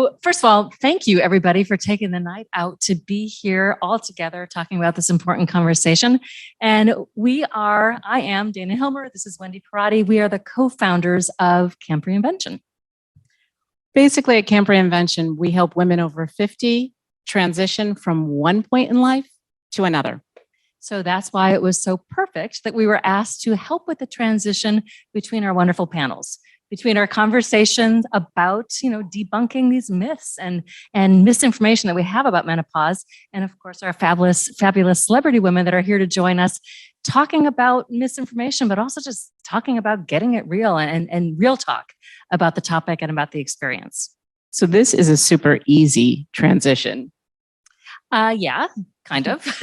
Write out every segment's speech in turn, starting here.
So first of all, thank you everybody for taking the night out to be here all together talking about this important conversation. And I am Dana Hilmer. This is Wendy Parati. We are the co-founders of Camp Reinvention. Basically, at Camp Reinvention, we help women over 50 transition from one point in life to another. So that's why it was so perfect that we were asked to help with the transition between our wonderful panels, between our conversations about, debunking these myths and misinformation that we have about menopause. And of course, our fabulous celebrity women that are here to join us talking about misinformation, but also just talking about getting it real and real talk about the topic and about the experience. So this is a super easy transition. Yeah, kind of.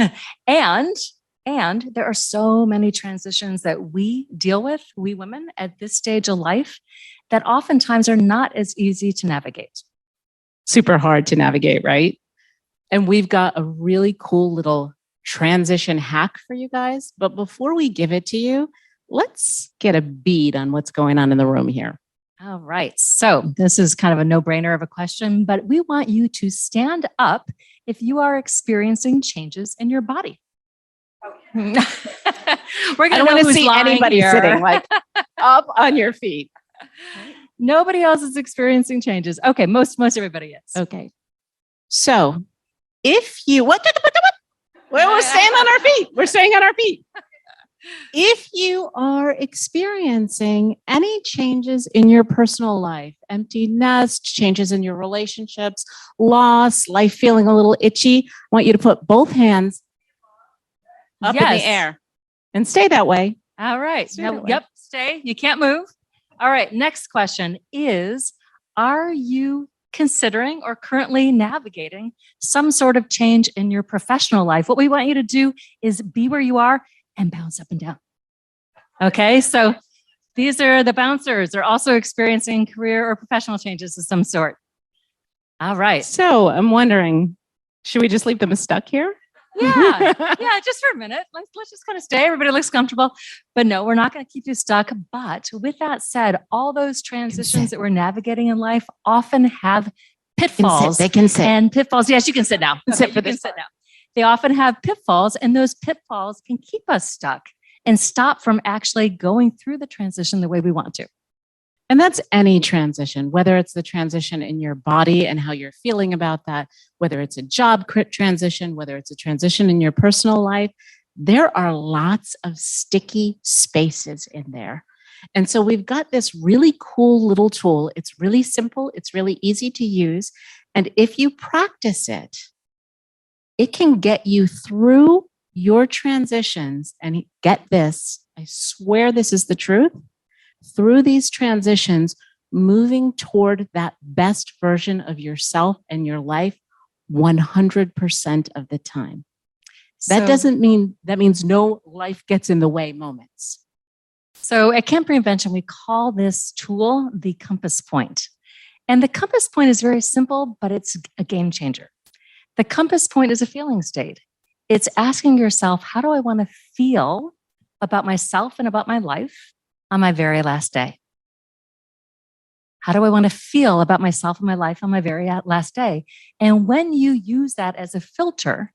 And there are so many transitions that we deal with, we women at this stage of life, that oftentimes are not as easy to navigate. Super hard to navigate, right? And we've got a really cool little transition hack for you guys. But before we give it to you, let's get a bead on what's going on in the room here. All right. So this is kind of a no-brainer of a question, but we want you to stand up if you are experiencing changes in your body. We're I don't want to see anybody here. sitting like up on your feet. Nobody else is experiencing changes. Okay, most everybody is. Okay. So if you we're staying on our feet. We're staying on our feet. If you are experiencing any changes in your personal life, empty nest, changes in your relationships, loss, life feeling a little itchy, I want you to put both hands up in the air and stay that way. All right. Stay. You can't move. All right. Next question is, are you considering or currently navigating some sort of change in your professional life? What we want you to do is be where you are and bounce up and down. Okay. So these are the bouncers. They're also experiencing career or professional changes of some sort. All right. So I'm wondering, should we just leave them stuck here? Yeah, just for a minute. Let's just kind of stay. Everybody looks comfortable. But no, we're not going to keep you stuck. But with that said, all those transitions that we're navigating in life often have pitfalls. They can sit. And pitfalls. Yes, you can sit now. You can sit now. They often have pitfalls, and those pitfalls can keep us stuck and stop from actually going through the transition the way we want to. And that's any transition, whether it's the transition in your body and how you're feeling about that, whether it's a job transition, whether it's a transition in your personal life, there are lots of sticky spaces in there. And so we've got this really cool little tool. It's really simple. It's really easy to use. And if you practice it, it can get you through your transitions. And get this, I swear this is the truth. Through these transitions, moving toward that best version of yourself and your life 100% of the time. That means no life gets in the way moments. So at Camp Reinvention, we call this tool the compass point. And the compass point is very simple, but it's a game changer. The compass point is a feeling state. It's asking yourself, how do I want to feel about myself and about my life on my very last day? How do I want to feel about myself and my life on my very last day? And when you use that as a filter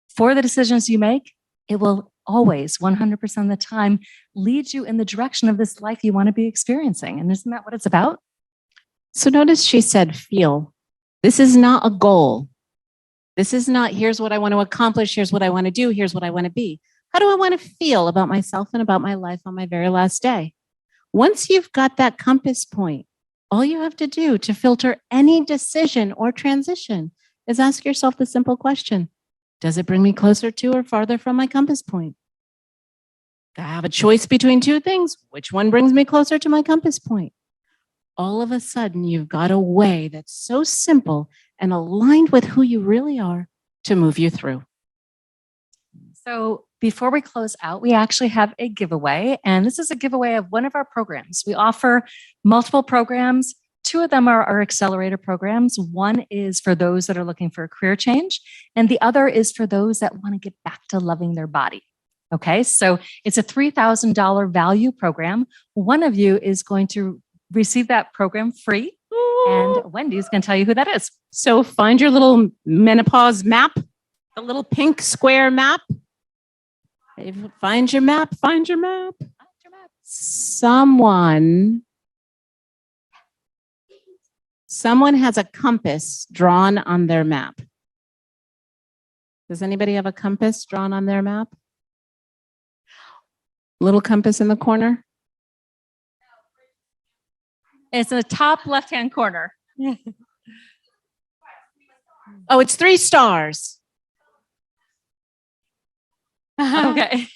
for the decisions you make, it will always, 100% of the time, lead you in the direction of this life you want to be experiencing. And isn't that what it's about? So notice she said feel. This is not a goal. This is not, here's what I want to accomplish, here's what I want to do, here's what I want to be. How do I want to feel about myself and about my life on my very last day? Once you've got that compass point, all you have to do to filter any decision or transition is ask yourself the simple question: does it bring me closer to or farther from my compass point? I have a choice between two things. Which one brings me closer to my compass point? All of a sudden, you've got a way that's so simple and aligned with who you really are to move you through. So before we close out, we actually have a giveaway, and this is a giveaway of one of our programs. We offer multiple programs. Two of them are our accelerator programs. One is for those that are looking for a career change, and the other is for those that want to get back to loving their body. Okay, so it's a $3,000 value program. One of you is going to receive that program free. And Wendy's going to tell you who that is. So find your little menopause map, the little pink square map. Find your map, find your map. Someone has a compass drawn on their map. Does anybody have a compass drawn on their map? Little compass in the corner? It's in the top left-hand corner. Oh, it's 3 stars. Okay.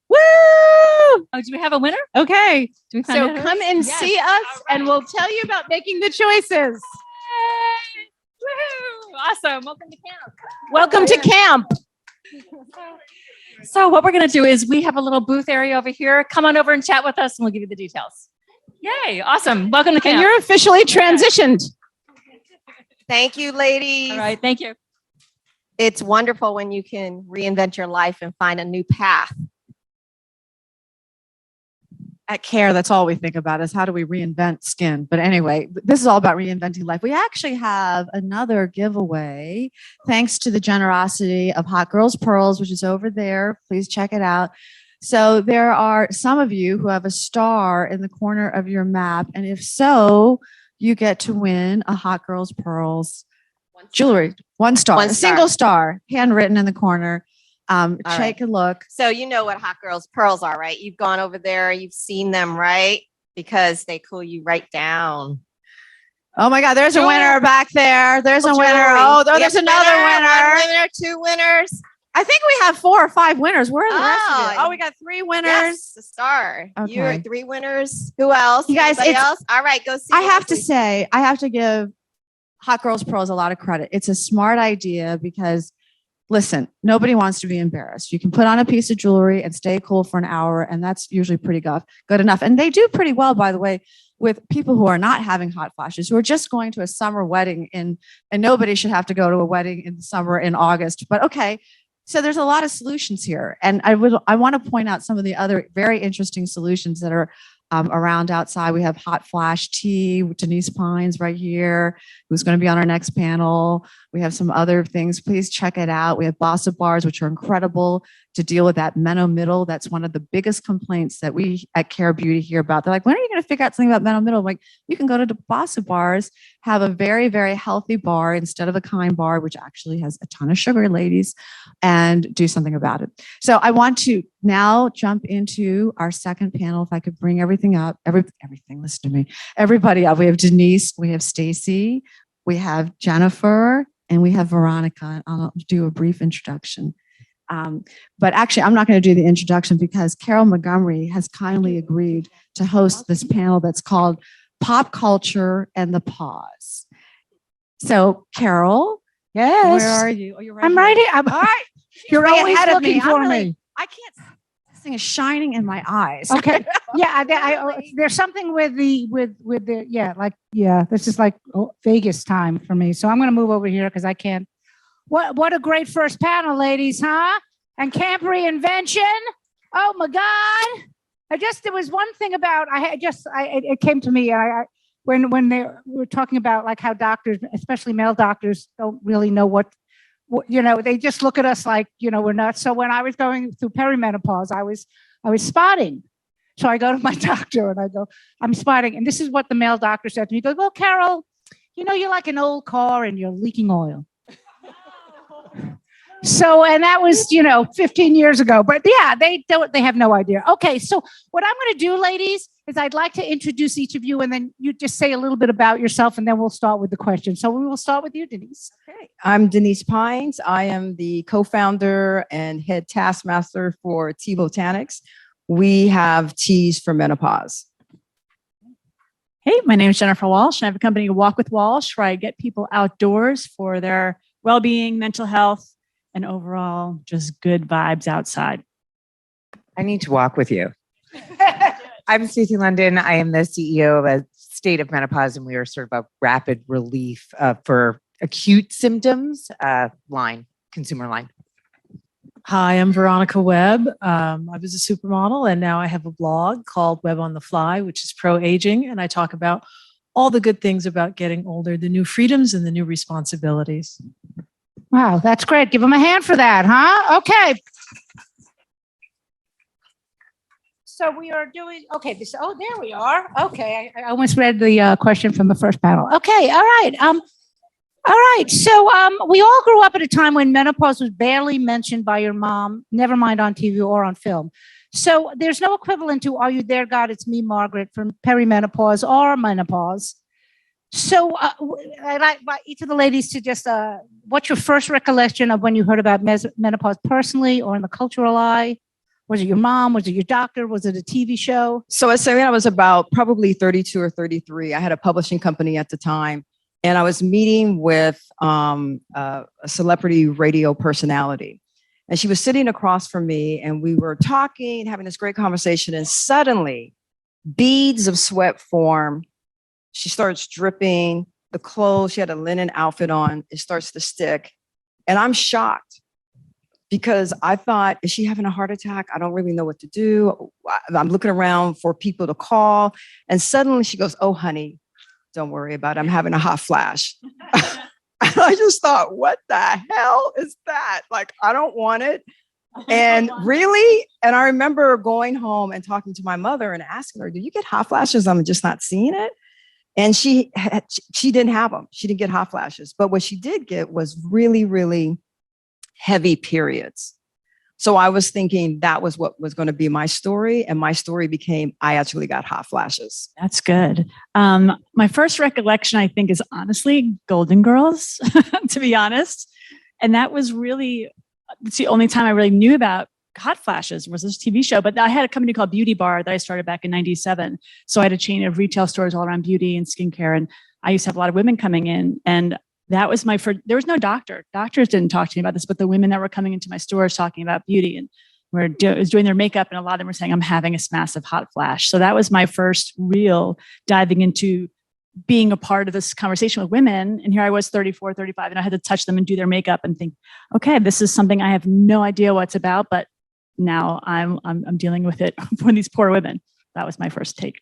Woo! Oh, do we have a winner? Okay. Do we find So out who come it is? and Yes. see us and we'll tell you about making the choices. Yay! Woohoo! Awesome. Welcome to camp. Welcome to camp. So what we're going to do is we have a little booth area over here. Come on over and chat with us and we'll give you the details. Yay. Awesome. Welcome to camp. And you're officially transitioned. Thank you, ladies. All right. Thank you. It's wonderful when you can reinvent your life and find a new path. At CARE, that's all we think about is how do we reinvent skin. But anyway, this is all about reinventing life. We actually have another giveaway thanks to the generosity of Hot Girls Pearls, which is over there. Please check it out. So there are some of you who have a star in the corner of your map. And if so, you get to win a Hot Girls Pearls jewelry. 1 star. One A star. single star, handwritten in the corner. Take right. a look. So you know what Hot Girls Pearls are, right? You've gone over there, you've seen them, right? Because they cool you right down. Oh my God, there's a winner back there. There's a winner. Jewelry. Oh, We there's have another winner. 1 winner, 2 winners. I think we have 4 or 5 winners. Where are the rest of you? Oh, Oh, we got 3 winners. Yes, the star. Okay. You're 3 winners. Who else? You guys, Anybody it's- else? All right, go see. I have to Leslie. say, I have to give Hot Girls Pearls a lot of credit. It's a smart idea because, listen, nobody wants to be embarrassed. You can put on a piece of jewelry and stay cool for an hour, and that's usually pretty good enough. And they do pretty well, by the way, with people who are not having hot flashes, who are just going to a summer wedding and nobody should have to go to a wedding in the summer in August. But okay, so there's a lot of solutions here. And I want to point out some of the other very interesting solutions that are around outside. We have hot flash tea with Denise Pines right here, who's going to be on our next panel. We have some other things. Please check it out. We have Bossa bars, which are incredible to deal with that middle. That's one of the biggest complaints that we at Care Beauty hear about. They're like, when are you going to figure out something about middle? Like, you can go to the Bossa bars, have a very, very healthy bar instead of a kind bar, which actually has a ton of sugar, ladies, and do something about it. So I want to now jump into our second panel. If I could bring everything up, everything, listen to me, everybody up. We have Denise, we have Stacy, we have Jennifer, and we have Veronica. I'll do a brief introduction. But actually, I'm not going to do the introduction because Carol Montgomery has kindly agreed to host this panel that's called Pop Culture and the Pause. So, Carol, Yes. where are you? Oh, you're right I'm here. right here. All right. You're way always ahead of looking me. for I'm me. I can't. This thing is shining in my eyes. Okay. Yeah. There's something with the yeah. This is like Vegas time for me. So I'm going to move over here because I can't. What a great first panel, ladies, huh? And camp reinvention. Oh my God. There was one thing about it came to me. When they were talking about like how doctors, especially male doctors, don't really know what they just look at us like, we're nuts. So when I was going through perimenopause, I was spotting. So I go to my doctor and I go, I'm spotting. And this is what the male doctor said to me. He goes, well, Carol, you're like an old car and you're leaking oil. So, and that was, 15 years ago, but yeah, they have no idea. Okay. So what I'm going to do, ladies, is I'd like to introduce each of you and then you just say a little bit about yourself and then we'll start with the questions. So we will start with you, Denise. Okay. I'm Denise Pines. I am the co-founder and head taskmaster for Tea Botanics. We have teas for menopause. Hey, my name is Jennifer Walsh. And I have a company, Walk with Walsh, where I get people outdoors for their well-being, mental health, and overall just good vibes outside. I need to walk with you. I'm Stacy London. I am the CEO of a State of Menopause, and we are sort of a rapid relief for acute symptoms consumer line. Hi, I'm Veronica Webb. I was a supermodel and now I have a blog called Web on the Fly, which is pro-aging. And I talk about all the good things about getting older, the new freedoms and the new responsibilities. Wow, that's great. Give them a hand for that, huh? Okay. So we are doing, okay, there we are. Okay, I almost read the question from the first panel. Okay, all right. All right, so we all grew up at a time when menopause was barely mentioned by your mom, never mind on TV or on film. So there's no equivalent to "Are You There, God? It's Me, Margaret" from perimenopause or menopause. So I'd like each of the ladies to just, what's your first recollection of when you heard about menopause personally or in the cultural eye? Was it your mom? Was it your doctor? Was it a TV show? So I was about probably 32 or 33. I had a publishing company at the time. And I was meeting with a celebrity radio personality. And she was sitting across from me and we were talking, having this great conversation. And suddenly beads of sweat form. She starts dripping. The clothes, she had a linen outfit on. It starts to stick. And I'm shocked because I thought, is she having a heart attack? I don't really know what to do. I'm looking around for people to call. And suddenly she goes, "Oh, honey, don't worry about it. I'm having a hot flash." I just thought, what the hell is that? Like, I don't want it. And really? And I remember going home and talking to my mother and asking her, "Do you get hot flashes? I'm just not seeing it." And she didn't have them. She didn't get hot flashes. But what she did get was really, really heavy periods. So I was thinking that was what was going to be my story. And my story became, I actually got hot flashes. That's good. My first recollection, I think, is honestly Golden Girls, to be honest. And that was really, it's the only time I really knew about hot flashes was this TV show. But I had a company called Beauty Bar that I started back in '97. So I had a chain of retail stores all around beauty and skincare. And I used to have a lot of women coming in. And that was my first, there was no doctor. Doctors didn't talk to me about this, but the women that were coming into my stores talking about beauty and was doing their makeup. And a lot of them were saying, "I'm having a massive hot flash." So that was my first real diving into being a part of this conversation with women. And here I was 34, 35, and I had to touch them and do their makeup and think, okay, this is something I have no idea what it's about, but now I'm dealing with it for these poor women. That was my first take.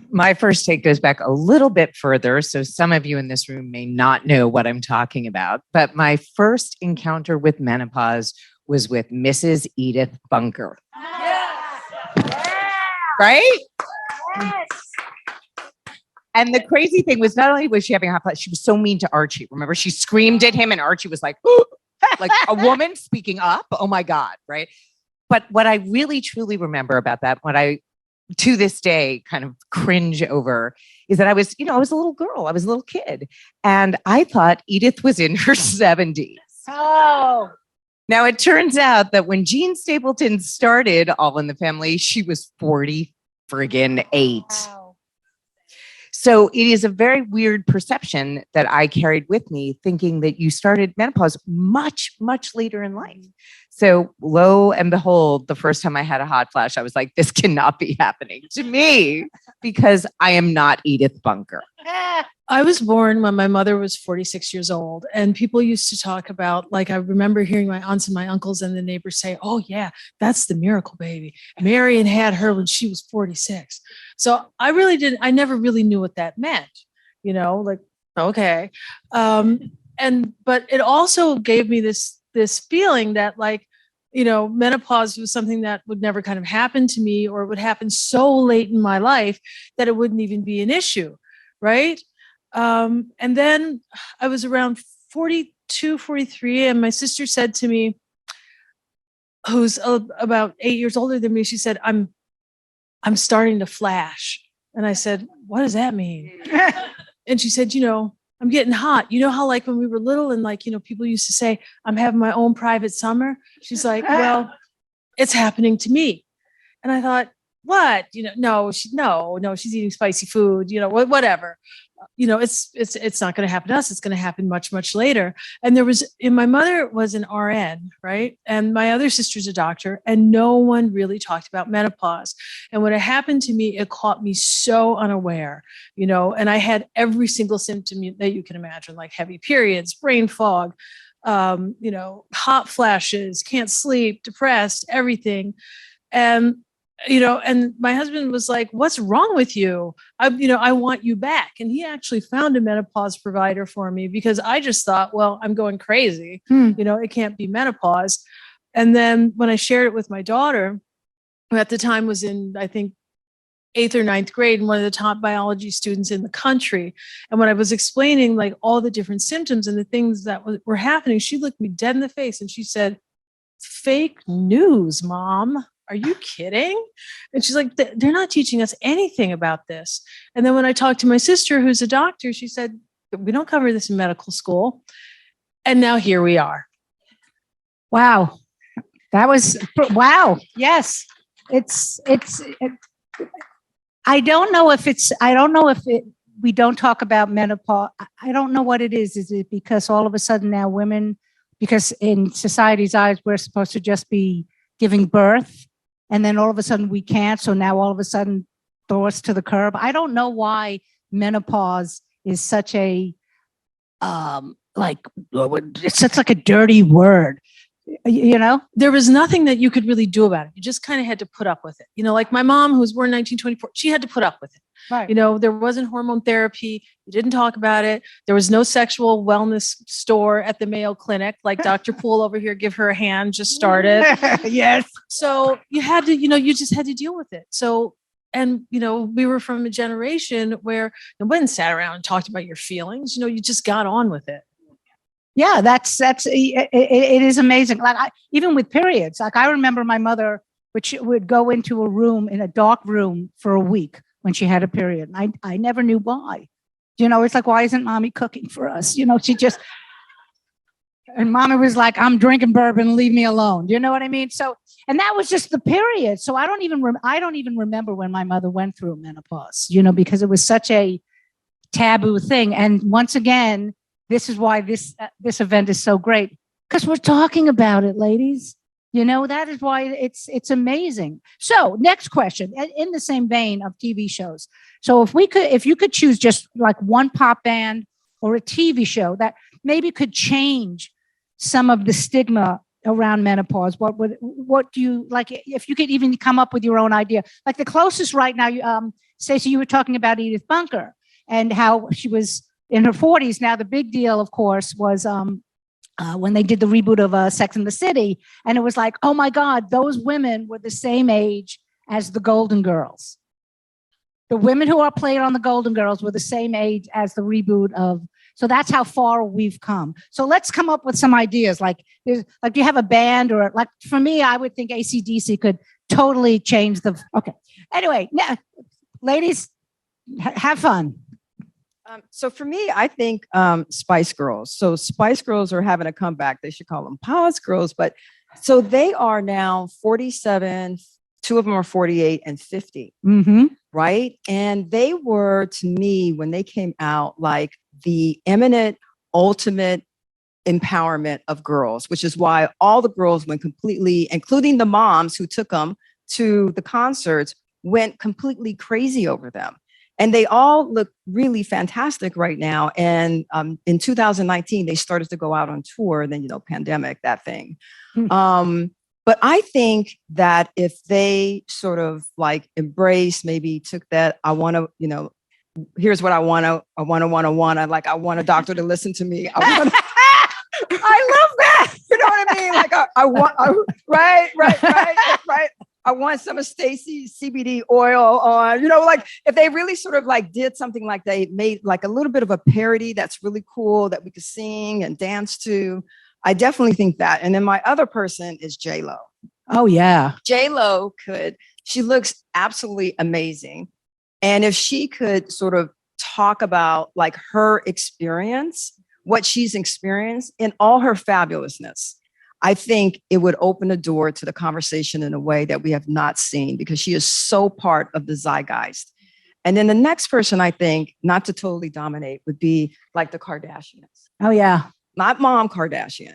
My first take goes back a little bit further. So some of you in this room may not know what I'm talking about, but my first encounter with menopause was with Mrs. Edith Bunker. Yes. Right? Yes. And the crazy thing was not only was she having a hot flash, she was so mean to Archie. Remember, she screamed at him and Archie was like, like a woman speaking up. Oh my God. Right. But what I really, truly remember about that, what I to this day kind of cringe over, is that I was a little girl. I was a little kid. And I thought Edith was in her 70s. Oh. Now it turns out that when Jean Stapleton started All in the Family, she was 48. Wow. So it is a very weird perception that I carried with me, thinking that you started menopause much, much later in life. So lo and behold, the first time I had a hot flash, I was like, this cannot be happening to me because I am not Edith Bunker. I was born when my mother was 46 years old, and people used to talk about, like, I remember hearing my aunts and my uncles and the neighbors say, "Oh yeah, that's the miracle baby. Marion had her when she was 46. So I never really knew what that meant, like, okay. But it also gave me this feeling that, like, menopause was something that would never kind of happen to me, or it would happen so late in my life that it wouldn't even be an issue. Right. And then I was around 42, 43, and my sister said to me, who's about 8 years older than me, she said, I'm starting to flash. And I said, "What does that mean?" And she said, "I'm getting hot. You know how, like, when we were little and, like, people used to say, 'I'm having my own private summer'?" She's like, "Well, it's happening to me." And I thought, what? No, she's eating spicy food, whatever. It's not going to happen to us. It's going to happen much, much later. And my mother was an RN, right? And my other sister's a doctor, and no one really talked about menopause. And when it happened to me, it caught me so unaware, and I had every single symptom that you can imagine, like heavy periods, brain fog, hot flashes, can't sleep, depressed, everything. And, and my husband was like, what's wrong with you? I want you back. And he actually found a menopause provider for me because I just thought, well, I'm going crazy. It can't be menopause. And then when I shared it with my daughter, who at the time was in, I think, 8th or 9th grade and one of the top biology students in the country. And when I was explaining like all the different symptoms and the things that were happening, she looked me dead in the face and she said, fake news, Mom. Are you kidding? And she's like, they're not teaching us anything about this. And then when I talked to my sister, who's a doctor, she said, we don't cover this in medical school. And now here we are. Wow. That was, wow. Yes. I don't know if we don't talk about menopause. I don't know what it is. Is it because all of a sudden now women, because in society's eyes, we're supposed to just be giving birth and then all of a sudden we can't. So now all of a sudden throw us to the curb. I don't know why menopause is such a, it's such like a dirty word. There was nothing that you could really do about it. You just kind of had to put up with it. Like my mom, who was born in 1924, she had to put up with it. Right. There wasn't hormone therapy. You didn't talk about it. There was no sexual wellness store at the Mayo Clinic, like Dr. Poole over here, give her a hand, just started. Yes. So you had to, you just had to deal with it. So, and, we were from a generation where nobody sat around and talked about your feelings. You just got on with it. Yeah, it is amazing. Like even with periods, like I remember my mother, which would go into a room in a dark room for a week when she had a period. And I never knew why. It's like, why isn't Mommy cooking for us? She just, and Mommy was like, I'm drinking bourbon, leave me alone. You know what I mean? So, and that was just the period. So I don't even remember when my mother went through menopause, because it was such a taboo thing. And once again, this is why this event is so great, because we're talking about it, ladies. That is why it's amazing. So next question, in the same vein of TV shows. So if you could choose just like one pop band or a TV show that maybe could change some of the stigma around menopause, what do you like? If you could even come up with your own idea, like the closest right now, Stacy, you were talking about Edith Bunker and how she was in her 40s. Now, the big deal, of course, was when they did the reboot of Sex and the City. And it was like, oh my God, those women were the same age as the Golden Girls. The women who are played on the Golden Girls were the same age as the reboot of. So that's how far we've come. So let's come up with some ideas. Like, do you have a band or like, for me, I would think AC/DC could totally change the. Okay. Anyway, now, ladies, have fun. So for me, I think Spice Girls. So Spice Girls are having a comeback. They should call them Pause Girls. But so they are now 47. Two of them are 48 and 50. Mm-hmm. Right. And they were, to me, when they came out, like the eminent, ultimate empowerment of girls, which is why all the girls went completely, including the moms who took them to the concerts, went completely crazy over them. And they all look really fantastic right now. And in 2019, they started to go out on tour. Then, pandemic, that thing. But I think that if they sort of like embrace, maybe took that, I want to, here's what I want to, like, I want a doctor to listen to me. I love that. You know what I mean? Like, right. I want some of Stacy CBD oil on, like if they really sort of like did something like they made like a little bit of a parody that's really cool that we could sing and dance to. I definitely think that. And then my other person is J-Lo. Oh, yeah. J-Lo she looks absolutely amazing. And if she could sort of talk about like her experience, what she's experienced in all her fabulousness, I think it would open the door to the conversation in a way that we have not seen because she is so part of the zeitgeist. And then the next person, I think, not to totally dominate, would be like the Kardashians. Oh, yeah. Not Mom Kardashian,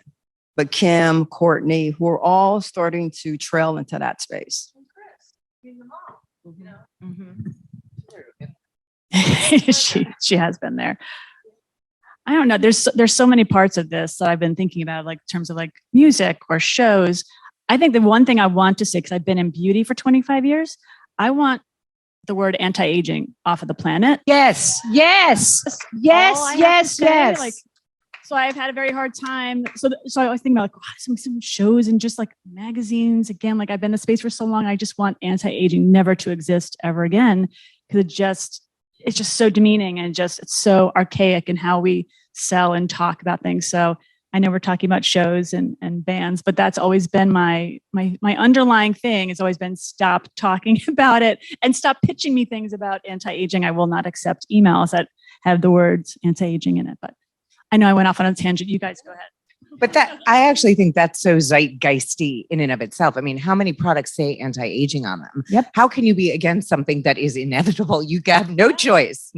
but Kim, Kourtney, who are all starting to trail into that space. And Kris, being the mom, she has been there. I don't know. There's so many parts of this that I've been thinking about, like in terms of like music or shows. I think the one thing I want to say, because I've been in beauty for 25 years, I want the word anti-aging off of the planet. Yes, yes, All I yes, have yes, to say, yes. Like, so I've had a very hard time. So I was thinking about like some shows and just like magazines. Again, like I've been in the space for so long. I just want anti-aging never to exist ever again, because it's just so demeaning and it's so archaic in how we sell and talk about things. So I know we're talking about shows and bands, but that's always been my underlying thing. Has always been stop talking about it and stop pitching me things about anti-aging. I will not accept emails that have the words anti-aging in it. But I know I went off on a tangent. You guys go ahead. But I actually think that's so zeitgeisty in and of itself. I mean, how many products say anti-aging on them? Yep. How can you be against something that is inevitable? You have no choice,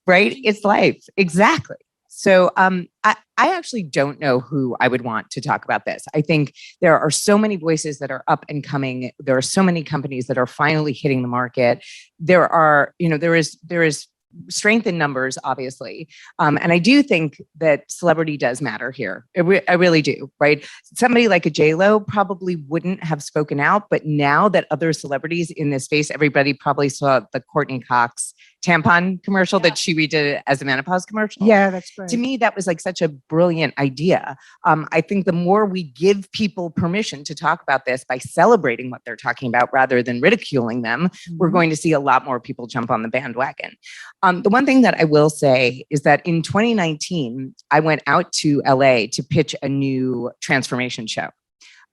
right? It's life. Exactly. So I actually don't know who I would want to talk about this. I think there are so many voices that are up and coming. There are so many companies that are finally hitting the market. There is strength in numbers, obviously. And I do think that celebrity does matter here. I really do, right? Somebody like a J-Lo probably wouldn't have spoken out, but now that other celebrities in this space, everybody probably saw the Courtney Cox tampon commercial that she redid as a menopause commercial. Yeah, that's great. To me, that was like such a brilliant idea. I think the more we give people permission to talk about this by celebrating what they're talking about rather than ridiculing them, we're going to see a lot more people jump on the bandwagon. The one thing that I will say is that in 2019, I went out to LA to pitch a new transformation show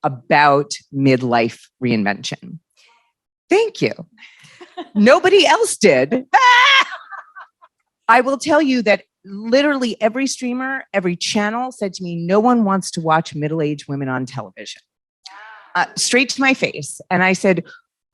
about midlife reinvention. Thank you. Nobody else did. I will tell you that literally every streamer, every channel said to me, no one wants to watch middle-aged women on television. Straight to my face. And I said,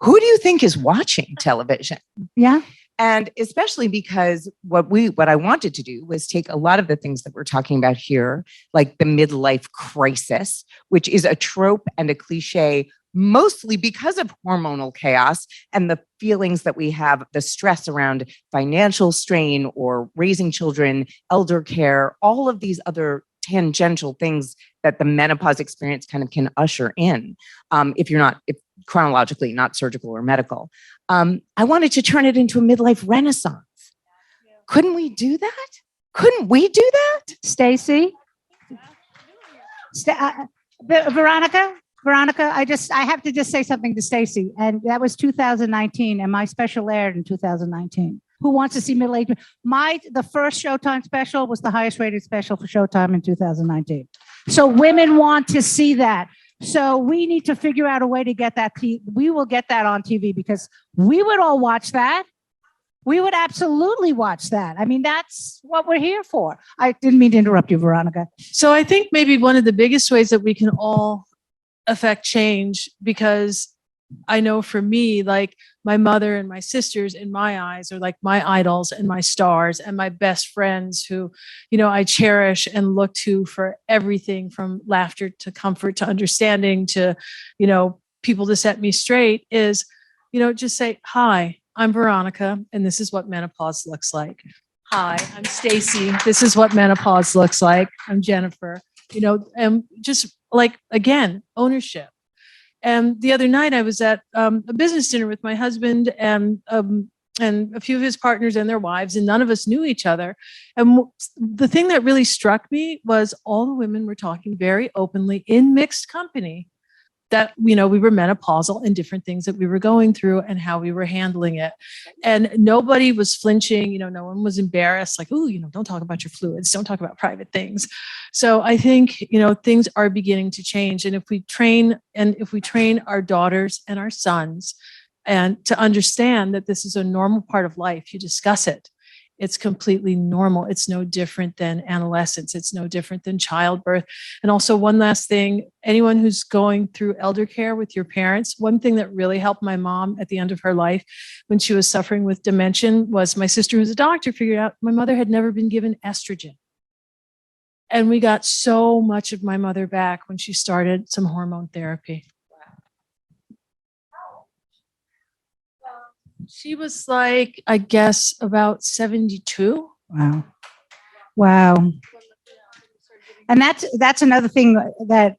who do you think is watching television? Yeah. And especially because what I wanted to do was take a lot of the things that we're talking about here, like the midlife crisis, which is a trope and a cliche, mostly because of hormonal chaos and the feelings that we have, the stress around financial strain or raising children, elder care, all of these other tangential things that the menopause experience kind of can usher in, if chronologically, not surgical or medical. I wanted to turn it into a midlife renaissance. Couldn't we do that? Couldn't we do that? Stacy? Veronica, I have to just say something to Stacy. And that was 2019, and my special aired in 2019. Who wants to see middle-aged? The first Showtime special was the highest rated special for Showtime in 2019. So women want to see that. So we need to figure out a way to get that. We will get that on TV because we would all watch that. We would absolutely watch that. I mean, that's what we're here for. I didn't mean to interrupt you, Veronica. So I think maybe one of the biggest ways that we can all affect change, because I know for me, like my mother and my sisters in my eyes are like my idols and my stars and my best friends who, I cherish and look to for everything from laughter to comfort to understanding to, people to set me straight is, just say, hi, I'm Veronica, and this is what menopause looks like. Hi, I'm Stacy. This is what menopause looks like. I'm Jennifer, and just like, again, ownership. And the other night I was at a business dinner with my husband and a few of his partners and their wives, and none of us knew each other. And the thing that really struck me was all the women were talking very openly in mixed company that, we were menopausal and different things that we were going through and how we were handling it. And nobody was flinching, no one was embarrassed, like, oh, don't talk about your fluids, don't talk about private things. So I think, things are beginning to change. And if we train our daughters and our sons and to understand that this is a normal part of life, you discuss it. It's completely normal. It's no different than adolescence. It's no different than childbirth. And also one last thing, anyone who's going through elder care with your parents, one thing that really helped my mom at the end of her life when she was suffering with dementia was my sister, who's a doctor, figured out my mother had never been given estrogen. And we got so much of my mother back when she started some hormone therapy. She was like, I guess, about 72. Wow. Wow. And that's another thing that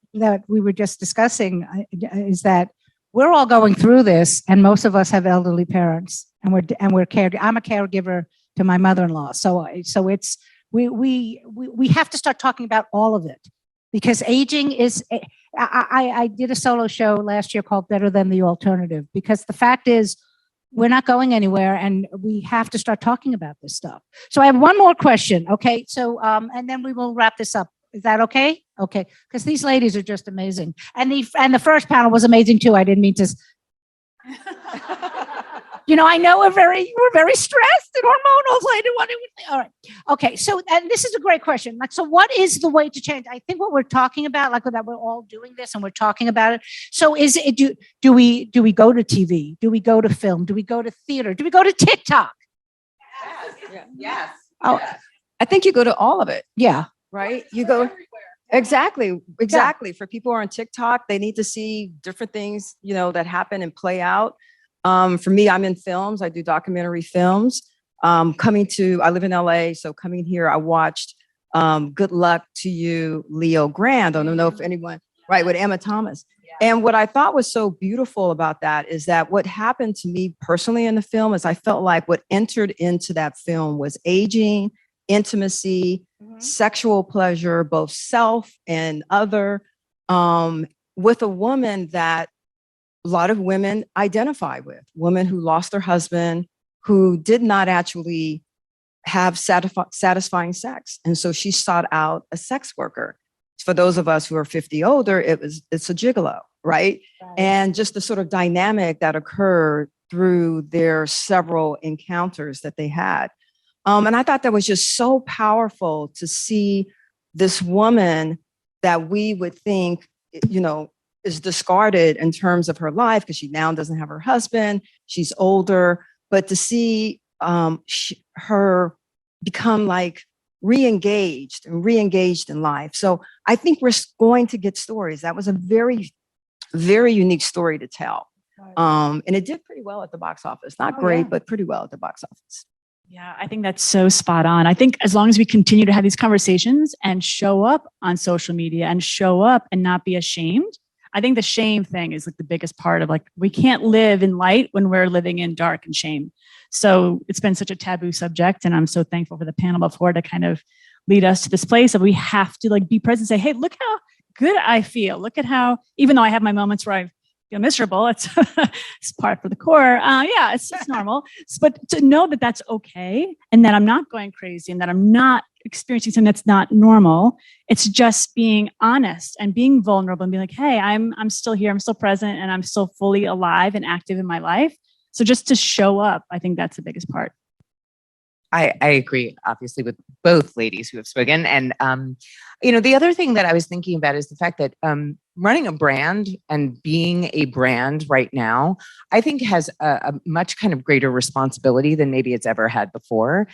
we were just discussing is that we're all going through this, and most of us have elderly parents, and we're I'm a caregiver to my mother-in-law, so it's we have to start talking about all of it, because aging is. I did a solo show last year called Better Than the Alternative, because the fact is we're not going anywhere, and we have to start talking about this stuff. So I have one more question. Okay. So, and then we will wrap this up. Is that okay? Okay. Because these ladies are just amazing. And the first panel was amazing too. I didn't mean to. I know we're very stressed and hormonal. So I didn't want to. All right. Okay. So, and this is a great question. Like, so what is the way to change? I think what we're talking about, like that we're all doing this and we're talking about it. So is it, do we go to TV? Do we go to film? Do we go to theater? Do we go to TikTok? Yes. Yes. Oh, I think you go to all of it. Yeah. Right? You go exactly. Yeah. For people who are on TikTok, they need to see different things, that happen and play out. For me, I'm in films. I do documentary films. I live in LA, so coming here, I watched Good Luck to You, Leo Grand. I don't know if anyone, right, with Emma Thomas. Yeah. And what I thought was so beautiful about that is that what happened to me personally in the film is I felt like what entered into that film was aging, intimacy, sexual pleasure, both self and other, with a woman that a lot of women identify with, women who lost their husband, who did not actually have satisfying sex. And so she sought out a sex worker. For those of us who are 50 older, it's a gigolo, right? And just the sort of dynamic that occurred through their several encounters that they had. And I thought that was just so powerful to see this woman that we would think, is discarded in terms of her life because she now doesn't have her husband, she's older, but to see her become like re-engaged in life. So I think we're going to get stories. That was a very, very unique story to tell. And it did pretty well at the box office. Not great, but pretty well at the box office. Yeah, I think that's so spot on. I think as long as we continue to have these conversations and show up on social media and show up and not be ashamed, I think the shame thing is like the biggest part of like, we can't live in light when we're living in dark and shame. So it's been such a taboo subject. And I'm so thankful for the panel before to kind of lead us to this place of we have to like be present and say, hey, look how good I feel. Look at how, even though I have my moments where I feel miserable, it's part for the core. Yeah, it's normal. But to know that that's okay and that I'm not going crazy and that I'm not experiencing something that's not normal. It's just being honest and being vulnerable and being like, hey, I'm still here. I'm still present and I'm still fully alive and active in my life. So just to show up, I think that's the biggest part. I agree, obviously, with both ladies who have spoken. And, the other thing that I was thinking about is the fact that running a brand and being a brand right now, I think has a much kind of greater responsibility than maybe it's ever had before,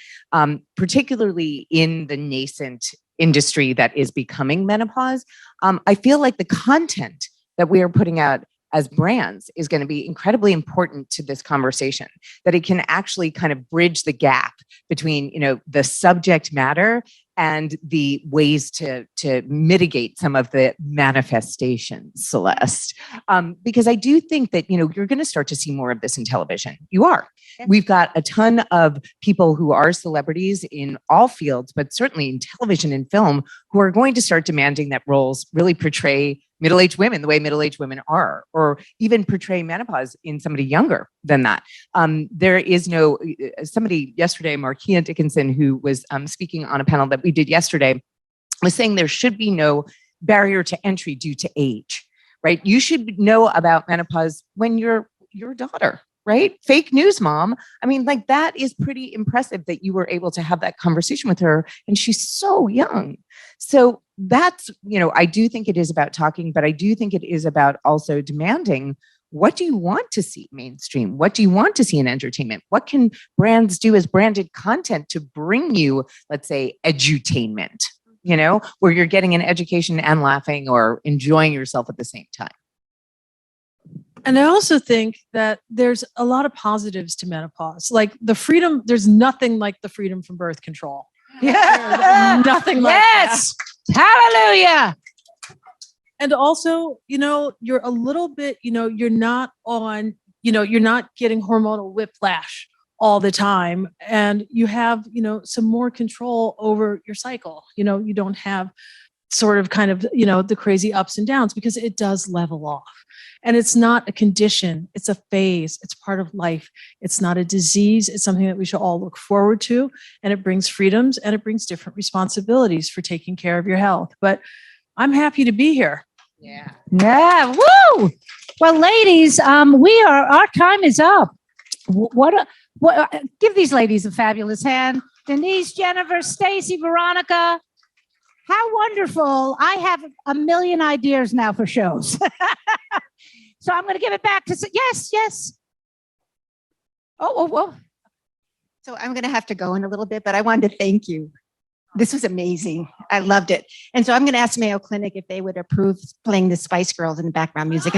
particularly in the nascent industry that is becoming menopause. I feel like the content that we are putting out as brands is going to be incredibly important to this conversation, that it can actually kind of bridge the gap between, the subject matter and the ways to mitigate some of the manifestations, Celeste. Because I do think that, you're going to start to see more of this in television. You are. We've got a ton of people who are celebrities in all fields, but certainly in television and film, who are going to start demanding that roles really portray middle-aged women the way middle-aged women are, or even portray menopause in somebody younger than that. There is somebody yesterday, Markia Dickinson, who was speaking on a panel that we did yesterday, was saying there should be no barrier to entry due to age, right? You should know about menopause when you're your daughter, right? Fake news, mom. I mean, like that is pretty impressive that you were able to have that conversation with her and she's so young. So that's, I do think it is about talking, but I do think it is about also demanding, what do you want to see mainstream? What do you want to see in entertainment? What can brands do as branded content to bring you, let's say, edutainment, where you're getting an education and laughing or enjoying yourself at the same time? And I also think that there's a lot of positives to menopause. Like the freedom, there's nothing like the freedom from birth control. Yeah. Nothing like Yes. Hallelujah. And also, you're a little bit, you're not you're not getting hormonal whiplash all the time. And you have, some more control over your cycle. You don't have sort of kind of, the crazy ups and downs because it does level off. And it's not a condition, it's a phase, it's part of life. It's not a disease, it's something that we should all look forward to. And it brings freedoms and it brings different responsibilities for taking care of your health. But I'm happy to be here. Yeah. Yeah. Woo. Well, ladies, our time is up. Give these ladies a fabulous hand. Denise, Jennifer, Stacy, Veronica. How wonderful. I have a million ideas now for shows. So I'm going to give it back to, yes. Oh. So I'm going to have to go in a little bit, but I wanted to thank you. This was amazing. I loved it. And so I'm going to ask Mayo Clinic if they would approve playing the Spice Girls in the background music.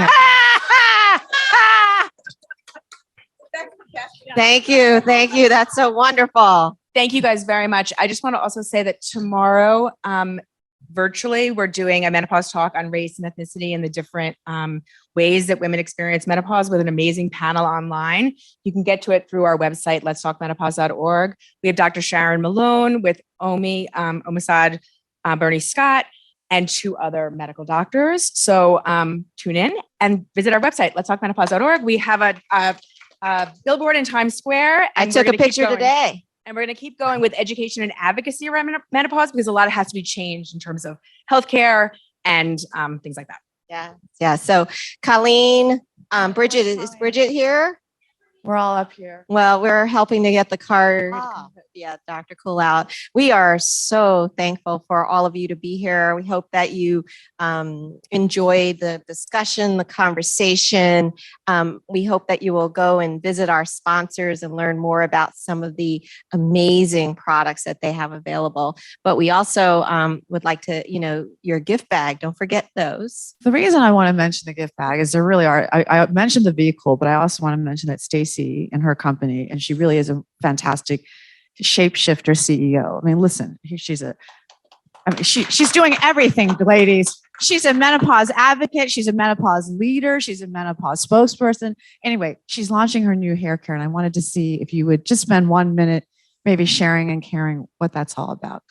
Thank you. That's so wonderful. Thank you guys very much. I just want to also say that tomorrow, virtually, we're doing a menopause talk on race and ethnicity and the different ways that women experience menopause with an amazing panel online. You can get to it through our website, letstalkmenopause.org. We have Dr. Sharon Malone with Omasad Bernie Scott and 2 other medical doctors. So tune in and visit our website, letstalkmenopause.org. We have a billboard in Times Square. I took a picture today. And we're going to keep going with education and advocacy around menopause because a lot has to be changed in terms of healthcare and things like that. Yeah. So Colleen, Bridget, is Bridget here? We're all up here. Well, we're helping to get the card. Yeah, Dr. Cool out. We are so thankful for all of you to be here. We hope that you enjoy the discussion, the conversation. We hope that you will go and visit our sponsors and learn more about some of the amazing products that they have available. But we also would like to, your gift bag, don't forget those. The reason I want to mention the gift bag is there really are, I mentioned the vehicle, but I also want to mention that Stacy and her company, and she really is a fantastic shapeshifter CEO. I mean, listen, she's doing everything, ladies. She's a menopause advocate. She's a menopause leader. She's a menopause spokesperson. Anyway, she's launching her new hair care, and I wanted to see if you would just spend 1 minute maybe sharing and caring what that's all about.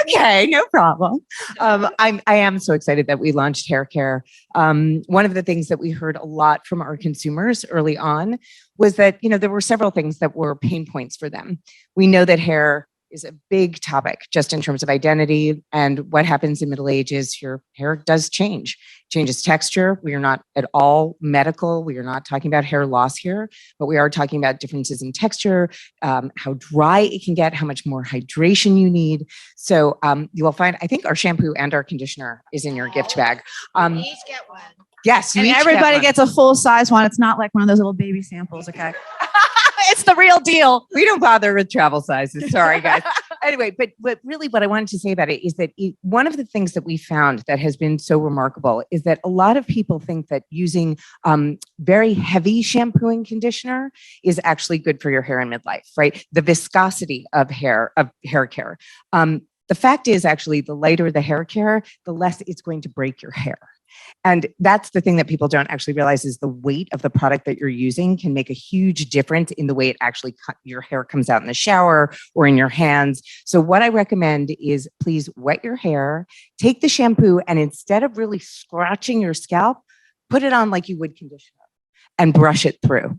Okay, no problem. I am so excited that we launched hair care. One of the things that we heard a lot from our consumers early on was that, there were several things that were pain points for them. We know that hair is a big topic just in terms of identity, and what happens in middle age is your hair does changes texture. We are not at all medical. We are not talking about hair loss here, but we are talking about differences in texture, how dry it can get, how much more hydration you need. So you will find, I think our shampoo and our conditioner is in your gift bag. Each get one. Yes, And everybody gets a full size one. It's not like one of those little baby samples, okay? It's the real deal. We don't bother with travel sizes. Sorry, guys. Anyway, but really what I wanted to say about it is that one of the things that we found that has been so remarkable is that a lot of people think that using very heavy shampoo and conditioner is actually good for your hair in midlife, right? The viscosity of hair care. The fact is actually the lighter the hair care, the less it's going to break your hair. And that's the thing that people don't actually realize is the weight of the product that you're using can make a huge difference in the way it actually your hair comes out in the shower or in your hands. So what I recommend is please wet your hair, take the shampoo, and instead of really scratching your scalp, put it on like you would conditioner and brush it through.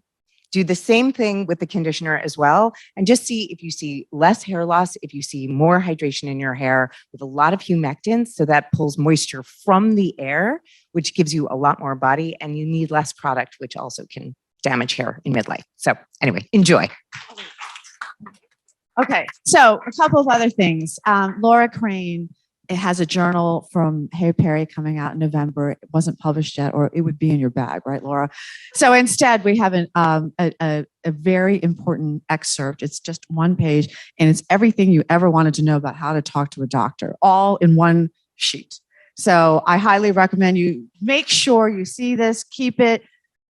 Do the same thing with the conditioner as well. And just see if you see less hair loss, if you see more hydration in your hair with a lot of humectants. So that pulls moisture from the air, which gives you a lot more body, and you need less product, which also can damage hair in midlife. So anyway, enjoy. Okay, so a couple of other things. Laura Crane, it has a journal from Hay Perry coming out in November. It wasn't published yet, or it would be in your bag, right, Laura? So instead, we have a very important excerpt. It's just one page, and it's everything you ever wanted to know about how to talk to a doctor, all in one sheet. So I highly recommend you make sure you see this, keep it,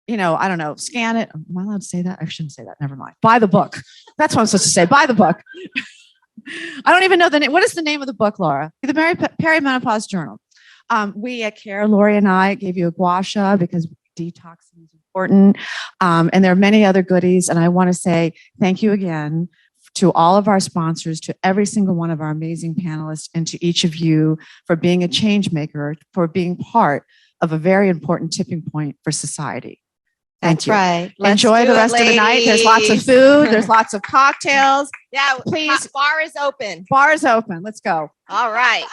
I don't know, scan it. Am I allowed to say that? I shouldn't say that. Never mind. Buy the book. That's what I'm supposed to say. Buy the book. I don't even know the name. What is the name of the book, Laura? The Perimenopause Journal. We at CARE, Lori and I, gave you a gua sha because detoxing is important. And there are many other goodies. And I want to say thank you again to all of our sponsors, to every single one of our amazing panelists, and to each of you for being a change maker, for being part of a very important tipping point for society. Thank That's you. right. Let's Enjoy do the it, rest of the night. There's lots of ladies. food. There's lots of cocktails. Yeah, Please. bar is open. Bar is open. Let's go. All right.